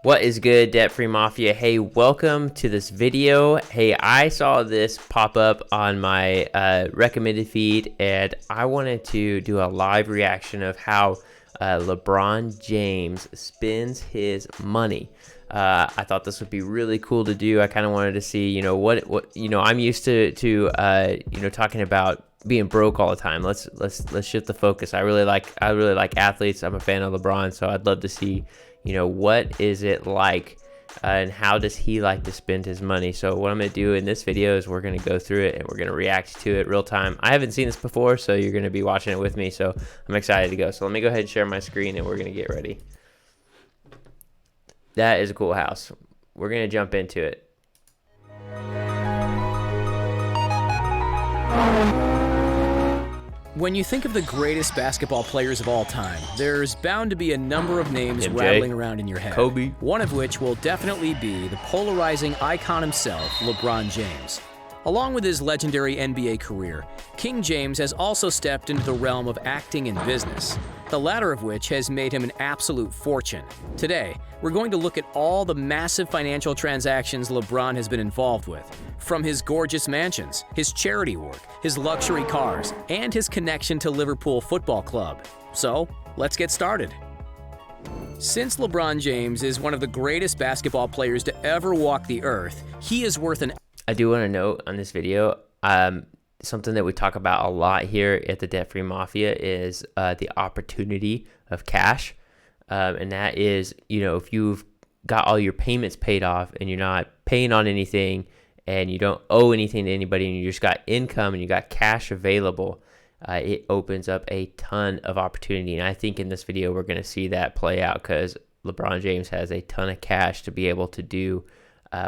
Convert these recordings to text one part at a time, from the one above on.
What is good, Debt-Free Mafia? Hey, welcome to this video. Hey, I saw this pop up on my recommended feed, and I wanted to do a live reaction of how LeBron James spends his money. I thought this would be really cool to do. I kind of wanted to see, what I'm used to talking about being broke all the time. Let's shift the focus. I really like athletes. I'm a fan of LeBron, so I'd love to see, what is it like and how does he like to spend his money. So what I'm going to do in this video is we're going to go through it and we're going to react to it real time. I haven't seen this before, so you're going to be watching it with me, so I'm excited to go. So let me go ahead and share my screen and we're going to get ready. That is a cool house. We're going to jump into it. When you think of the greatest basketball players of all time, there's bound to be a number of names MJ, rattling around in your head. Kobe. One of which will definitely be the polarizing icon himself, LeBron James. Along with his legendary NBA career, King James has also stepped into the realm of acting and business, the latter of which has made him an absolute fortune. Today, we're going to look at all the massive financial transactions LeBron has been involved with, from his gorgeous mansions, his charity work, his luxury cars, and his connection to Liverpool Football Club. So, let's get started. Since LeBron James is one of the greatest basketball players to ever walk the earth, he is worth an I do want to note on this video, something that we talk about a lot here at the Debt-Free Mafia is the opportunity of cash. And that is, if you've got all your payments paid off and you're not paying on anything and you don't owe anything to anybody and you just got income and you got cash available, it opens up a ton of opportunity. And I think in this video, we're going to see that play out because LeBron James has a ton of cash to be able to do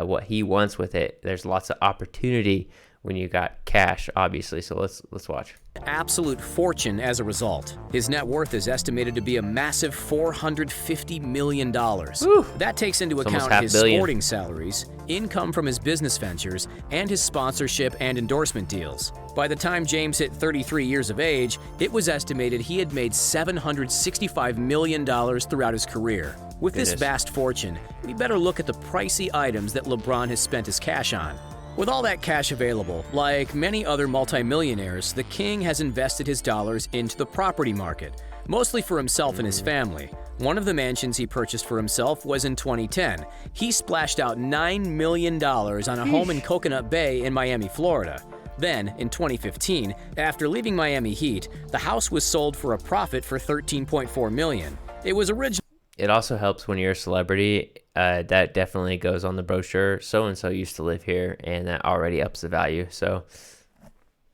what he wants with it. There's lots of opportunity when you got cash, obviously. So let's watch. Absolute fortune as a result. His net worth is estimated to be a massive $450 million. Whew. That takes into account his sporting salaries, income from his business ventures, and his sponsorship and endorsement deals. By the time James hit 33 years of age, it was estimated he had made $765 million throughout his career. With this vast fortune, we better look at the pricey items that LeBron has spent his cash on. With all that cash available, like many other multimillionaires, the king has invested his dollars into the property market, mostly for himself and his family. One of the mansions he purchased for himself was in 2010. He splashed out $9 million on a home in Coconut Bay in Miami, Florida. Then, in 2015, after leaving Miami Heat, the house was sold for a profit for $13.4 million. It was originally It also helps when you're a celebrity. That definitely goes on the brochure. So-and-so used to live here, and that already ups the value. So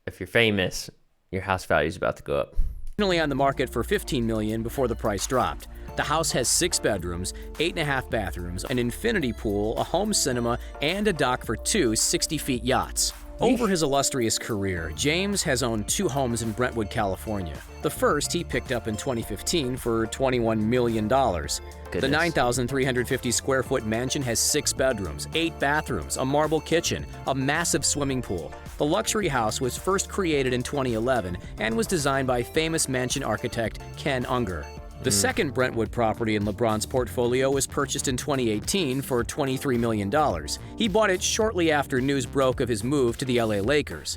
if you're famous, your house value is about to go up. On the market for $15 million before the price dropped. The house has 6 bedrooms, 8.5 bathrooms, an infinity pool, a home cinema, and a dock for 2 60-feet yachts. Over his illustrious career, James has owned 2 homes in Brentwood, California. The first he picked up in 2015 for $21 million. The 9,350 square foot mansion has 6 bedrooms, 8 bathrooms, a marble kitchen, a massive swimming pool. The luxury house was first created in 2011 and was designed by famous mansion architect Ken Unger. The second Brentwood property in LeBron's portfolio was purchased in 2018 for $23 million. He bought it shortly after news broke of his move to the LA Lakers.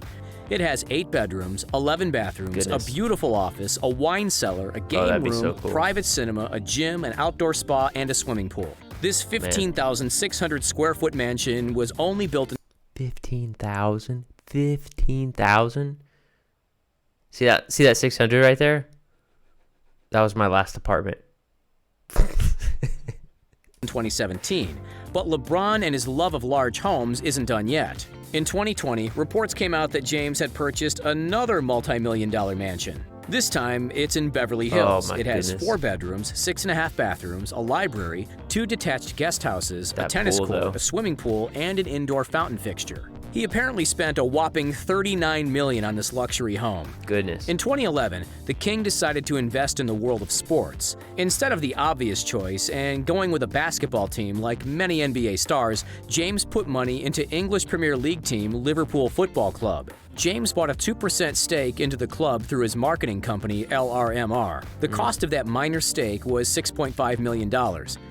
It has 8 bedrooms, 11 bathrooms, a beautiful office, a wine cellar, a game room, private cinema, a gym, an outdoor spa, and a swimming pool. This 15,600 square foot mansion was only built in 15,000? 15,000? See that 600 right there? That was my last apartment. in 2017, but LeBron and his love of large homes isn't done yet. In 2020, reports came out that James had purchased another multi-million-dollar mansion. This time, it's in Beverly Hills. It has 4 bedrooms, 6.5 bathrooms, a library, 2 detached guest houses, a tennis court, a swimming pool, and an indoor fountain fixture. He apparently spent a whopping $39 million on this luxury home. In 2011, the king decided to invest in the world of sports. Instead of the obvious choice and going with a basketball team like many NBA stars, James put money into English Premier League team Liverpool Football Club. James bought a 2% stake into the club through his marketing company, LRMR. The cost of that minor stake was $6.5 million.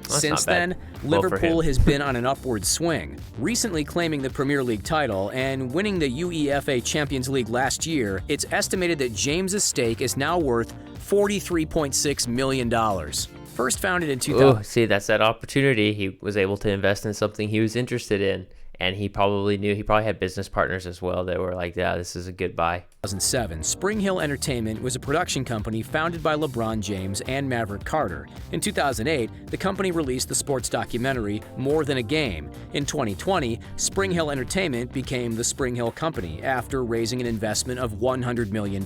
Since then, Liverpool has been on an upward swing, recently claiming the Premier League title and winning the UEFA Champions League last year. It's estimated that James's stake is now worth $43.6 million. First founded in 2000. Oh, see, that's that opportunity. He was able to invest in something he was interested in. And he probably had business partners as well that were like, yeah, this is a good buy. 2007, Spring Hill Entertainment was a production company founded by LeBron James and Maverick Carter. In 2008, the company released the sports documentary More Than a Game. In 2020, Spring Hill Entertainment became the Spring Hill Company after raising an investment of $100 million.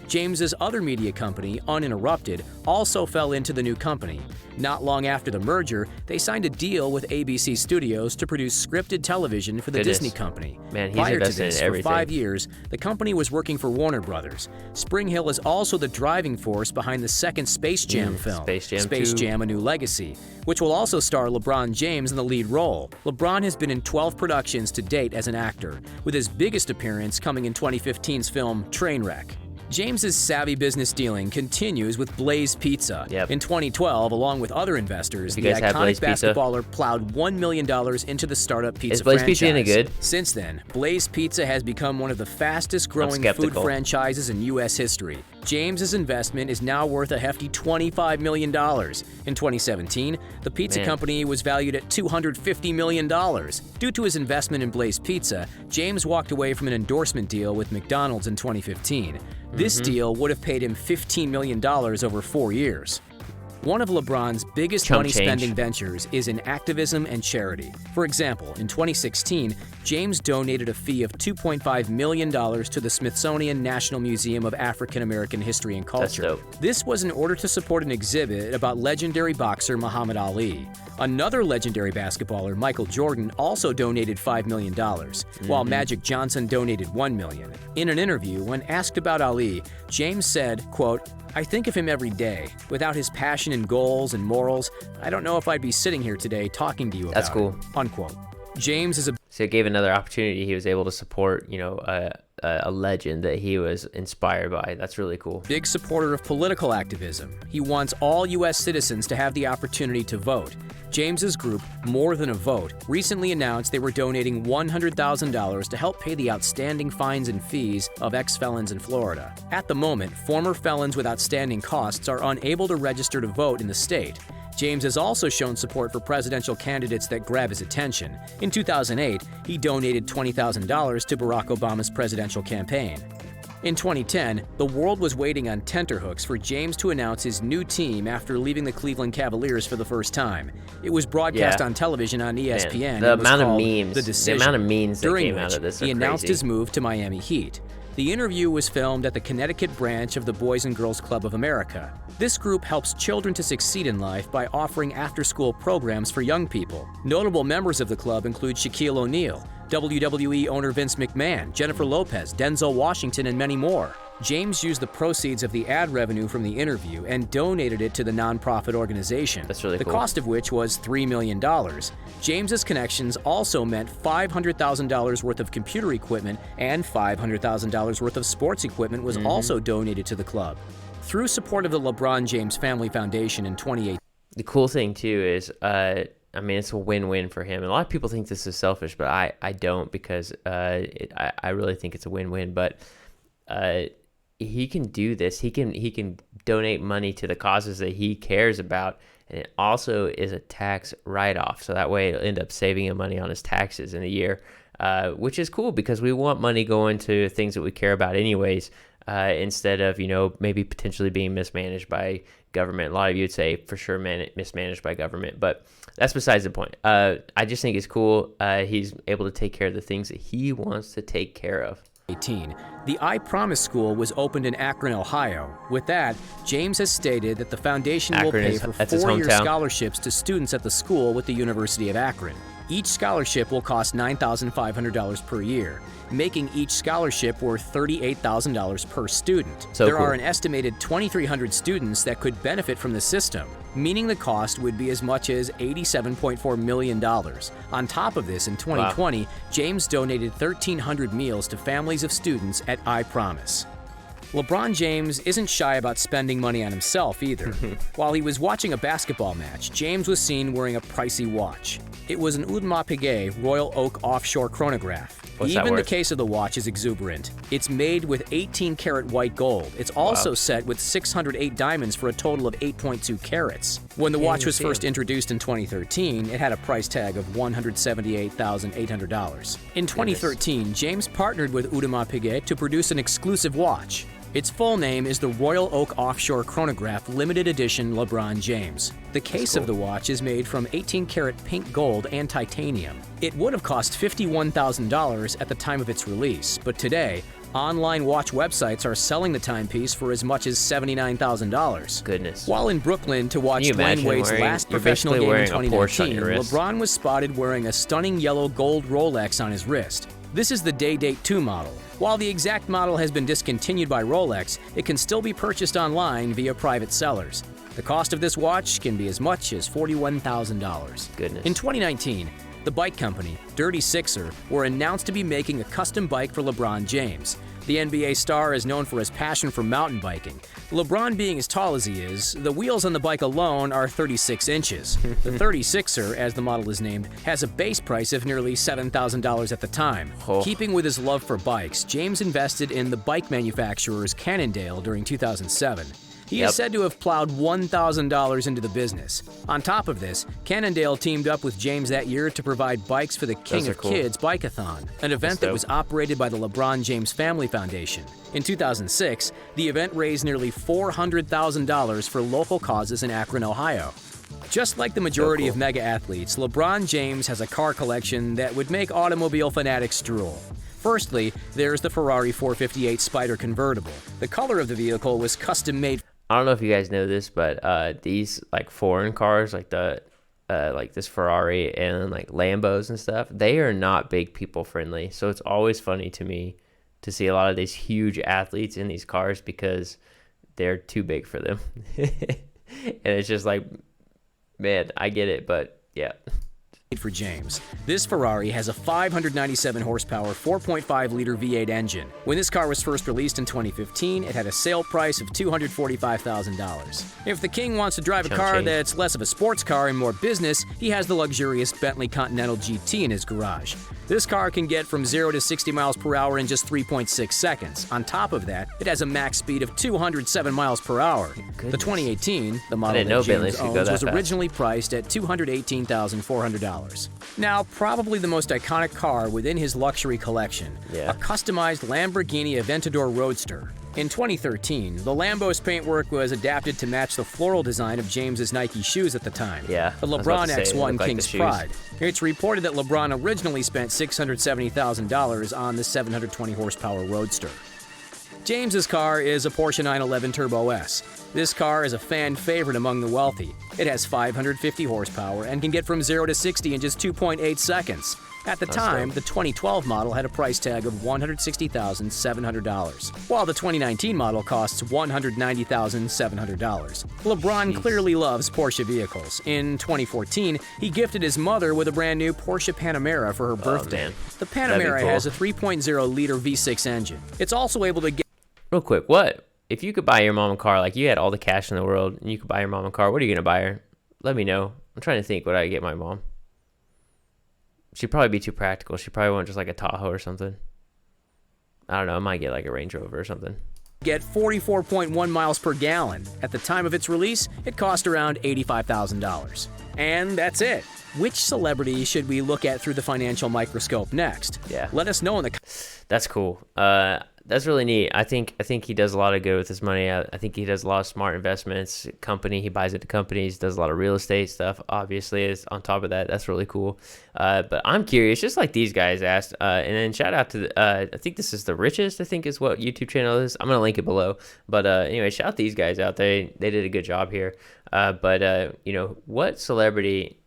James's other media company, Uninterrupted, also fell into the new company. Not long after the merger, they signed a deal with ABC Studios to produce scripted television for the Disney company. Man, he's Prior to invested this, in everything. for 5 years, the company was working for Warner Brothers. Spring Hill is also the driving force behind the second Space Jam film, Space Jam A New Legacy, which will also star LeBron James in the lead role. LeBron has been in 12 productions to date as an actor, with his biggest appearance coming in 2015's film Trainwreck. James's savvy business dealing continues with Blaze Pizza. In 2012, along with other investors, the iconic basketballer plowed $1 million into the startup pizza franchise. Is Blaze Pizza any good? Since then, Blaze Pizza has become one of the fastest-growing food franchises in U.S. history. James's investment is now worth a hefty $25 million. In 2017, the pizza company was valued at $250 million. Due to his investment in Blaze Pizza, James walked away from an endorsement deal with McDonald's in 2015. This deal would have paid him $15 million over 4 years. One of LeBron's biggest money-spending ventures is in activism and charity. For example, in 2016, James donated a fee of $2.5 million to the Smithsonian National Museum of African American History and Culture. This was in order to support an exhibit about legendary boxer Muhammad Ali. Another legendary basketballer, Michael Jordan, also donated $5 million, while Magic Johnson donated $1 million. In an interview, when asked about Ali, James said, quote, "I think of him every day. Without his passion and goals and morals, I don't know if I'd be sitting here today talking to you about it." Unquote. James is a... So it gave another opportunity. He was able to support, a legend that he was inspired by. That's really cool. Big supporter of political activism. He wants all U.S. citizens to have the opportunity to vote. James's group, More Than a Vote, recently announced they were donating $100,000 to help pay the outstanding fines and fees of ex-felons in Florida. At the moment, former felons with outstanding costs are unable to register to vote in the state. James has also shown support for presidential candidates that grab his attention. In 2008, he donated $20,000 to Barack Obama's presidential campaign. In 2010, the world was waiting on tenterhooks for James to announce his new team after leaving the Cleveland Cavaliers for the first time. It was broadcast on television on ESPN. The amount of memes that during came out of this are he announced crazy. his move to Miami Heat. The interview was filmed at the Connecticut branch of the Boys and Girls Club of America. This group helps children to succeed in life by offering after-school programs for young people. Notable members of the club include Shaquille O'Neal, WWE owner Vince McMahon, Jennifer Lopez, Denzel Washington, and many more. James used the proceeds of the ad revenue from the interview and donated it to the nonprofit organization. That's really cool. The cost of which was $3 million. James's connections also meant $500,000 worth of computer equipment and $500,000 worth of sports equipment was also donated to the club. Through support of the LeBron James Family Foundation in 2018. The cool thing too is, it's a win-win for him. And a lot of people think this is selfish, but I don't, because I really think it's a win-win. But he can do this. He can donate money to the causes that he cares about, and it also is a tax write-off. So that way it'll end up saving him money on his taxes in a year, which is cool because we want money going to things that we care about anyways, instead of, maybe potentially being mismanaged by government. A lot of you would say for sure mismanaged by government, but that's besides the point. I just think it's cool. He's able to take care of the things that he wants to take care of. The I Promise School was opened in Akron, Ohio. With that, James has stated that the foundation will pay for 4-year scholarships to students at the school with the University of Akron. Each scholarship will cost $9,500 per year, making each scholarship worth $38,000 per student. There are an estimated 2,300 students that could benefit from the system. meaning the cost would be as much as $87.4 million. On top of this, in 2020, James donated 1,300 meals to families of students at I Promise. LeBron James isn't shy about spending money on himself either. While he was watching a basketball match, James was seen wearing a pricey watch. It was an Audemars Piguet Royal Oak offshore chronograph. What's that Even the worth? case of the watch is exuberant. It's made with 18-karat white gold. It's also set with 608 diamonds for a total of 8.2 carats. When the watch was first introduced in 2013, it had a price tag of $178,800. In 2013, James partnered with Audemars Piguet to produce an exclusive watch. Its full name is the Royal Oak Offshore Chronograph Limited Edition LeBron James. The case of the watch is made from 18-karat pink gold and titanium. It would have cost $51,000 at the time of its release, but today, online watch websites are selling the timepiece for as much as $79,000. Goodness. While in Brooklyn to watch Can you Dwayne imagine Wade's last you're professional basically game in wearing a Porsche on 2019, your wrist. LeBron was spotted wearing a stunning yellow gold Rolex on his wrist. This is the Day Date 2 model. While the exact model has been discontinued by Rolex, it can still be purchased online via private sellers. The cost of this watch can be as much as $41,000. Goodness. In 2019, the bike company, Dirty Sixer, were announced to be making a custom bike for LeBron James. The NBA star is known for his passion for mountain biking. LeBron being as tall as he is, the wheels on the bike alone are 36 inches. The 36er, as the model is named, has a base price of nearly $7,000 at the time. Oh. Keeping with his love for bikes, James invested in the bike manufacturers Cannondale during 2007. He is said to have plowed $1,000 into the business. On top of this, Cannondale teamed up with James that year to provide bikes for the King of Kids Bike-a-thon, an event that was operated by the LeBron James Family Foundation. In 2006, the event raised nearly $400,000 for local causes in Akron, Ohio. Just like the majority of mega athletes, LeBron James has a car collection that would make automobile fanatics drool. Firstly, there's the Ferrari 458 Spyder Convertible. The color of the vehicle was custom made. I don't know if you guys know this, but these like foreign cars, like like this Ferrari and like Lambos and stuff, they are not big people friendly. So it's always funny to me to see a lot of these huge athletes in these cars because they're too big for them. And it's just like, man, I get it, but yeah. For James. This Ferrari has a 597 horsepower, 4.5-liter V8 engine. When this car was first released in 2015, it had a sale price of $245,000. If the king wants to drive a car that's less of a sports car and more business, he has the luxurious Bentley Continental Gt in his garage. This car can get from 0 to 60 miles per hour in just 3.6 seconds. On top of that, it has a max speed of 207 miles per hour. The 2018, the model that James owns, was originally priced at $218,400. Now, probably the most iconic car within his luxury collection, a customized Lamborghini Aventador Roadster. In 2013, the Lambo's paintwork was adapted to match the floral design of James's Nike shoes at the time. The LeBron X1 King's Pride. It's reported that LeBron originally spent $670,000 on the 720 horsepower Roadster. James's car is a Porsche 911 Turbo S. This car is a fan favorite among the wealthy. It has 550 horsepower and can get from 0 to 60 in just 2.8 seconds. At the time, the 2012 model had a price tag of $160,700, while the 2019 model costs $190,700. LeBron clearly loves Porsche vehicles. In 2014, he gifted his mother with a brand new Porsche Panamera for her birthday. The Panamera has a 3.0-liter V6 engine. It's also able to get... Real quick, what? If you could buy your mom a car, like you had all the cash in the world, and you could buy your mom a car, what are you going to buy her? Let me know. I'm trying to think what I get my mom. She'd probably be too practical. She'd probably want just like a Tahoe or something. I don't know. I might get like a Range Rover or something. Get 44.1 miles per gallon. At the time of its release, it cost around $85,000. And that's it. Which celebrity should we look at through the financial microscope next? Let us know in the... That's cool. That's really neat. I think he does a lot of good with his money. I think he does a lot of smart investments. He buys into companies, does a lot of real estate stuff. Obviously, is on top of that. That's really cool. But I'm curious, just like these guys asked. And then shout out to I think this is The Richest. I think is what YouTube channel is. I'm gonna link it below. But anyway, shout out these guys out there. They did a good job here. But what celebrity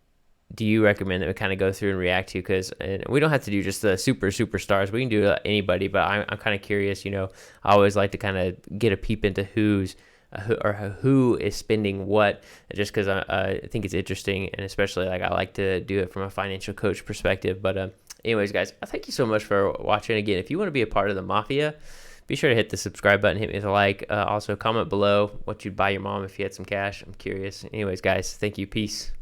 do you recommend that we kind of go through and react to? Because we don't have to do just the superstars. We can do anybody, but I'm kind of curious. I always like to kind of get a peep into who's who is spending what, just because I think it's interesting, and especially like I like to do it from a financial coach perspective. But anyways, guys, I thank you so much for watching. Again, if you want to be a part of the mafia, be sure to hit the subscribe button, hit me with a like. Also, comment below what you'd buy your mom if you had some cash. I'm curious. Anyways, guys, thank you. Peace.